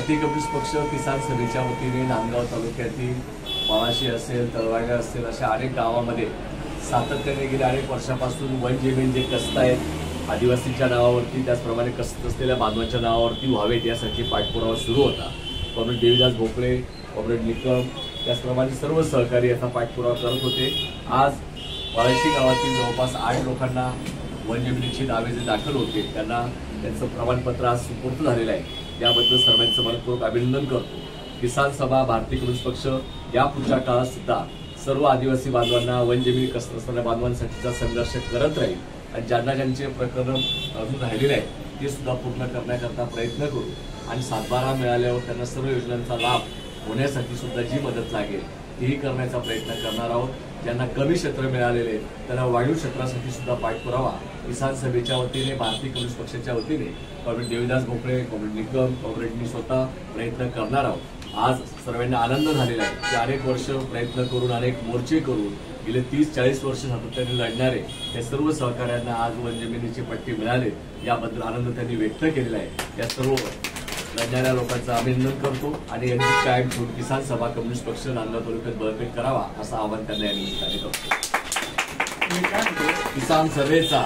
भारतीय कम्युनिस्ट पक्ष किसान सभेच्या वतीने नांदगाव तालुक्यातील पळाशी असेल, तळवाडे असेल अशा अनेक गावांमध्ये सातत्याने गेल्या अनेक वर्षापासून वन जमीन जे कसत आहेत आदिवासींच्या नावावरती, त्याचप्रमाणे कसत असलेल्या बांधवांच्या नावावरती व्हावेत यासाठी पाठपुरावा सुरू होता. कॉम्रेड देवीदास भोपळे, कॉम्रेड निकम, त्याचप्रमाणे सर्व सहकारी याचा पाठपुरावा करत होते. आज पळाशी गावातील जवळपास 8 लोकांना वन जमिनीचे दावे जे दाखल होते त्यांना त्यांचं प्रमाणपत्र आज सुपूर्द झालेलं आहे. याबद्दल सर्वांचं मनपूर्वक अभिनंदन करतो. किसान सभा, भारतीय कम्युनिस्ट पक्ष यापुढच्या काळात सुद्धा सर्व आदिवासी बांधवांना वन जमिनी कसत असणाऱ्या बांधवांसाठीचा संघर्ष करत राहील आणि ज्यांना ज्यांचे प्रकरण अजून राहिलेले आहे ते सुद्धा पूर्ण करण्याकरता प्रयत्न करू आणि 7/12 मिळाल्यावर त्यांना सर्व योजनांचा लाभ होण्यासाठी सुद्धा जी मदत लागेल तीही करण्याचा प्रयत्न करणार आहोत. ज्यांना कमी क्षेत्र मिळालेले त्यांना वाढीव क्षेत्रासाठी सुद्धा पाठपुरावा किसान सभेच्या वतीने, भारतीय कम्युनिस्ट पक्षाच्या वतीने कॉम्रेड देवीदास भोपळे, कॉम्रेड निकम, कॉम्रेड मी स्वतः प्रयत्न करणार आहोत. आज सर्वांना आनंद झालेला आहे की अनेक वर्ष प्रयत्न करून, अनेक मोर्चे करून गेले 30-40 वर्ष सातत्याने लढणारे या सर्व सहकाऱ्यांना आज वन जमिनीचे पट्टे मिळाले याबद्दल आनंद त्यांनी व्यक्त केलेला आहे. या सर्व लढणाऱ्या लोकांचं अभिनंदन करतो आणि यांची कायम ठेवून किसान सभा कम्युनिस्ट पक्ष नांदगाव तालुक्यात बळकट करावा असं आवाहन त्यांना या निमित्ताने करतो. किसान सभेचा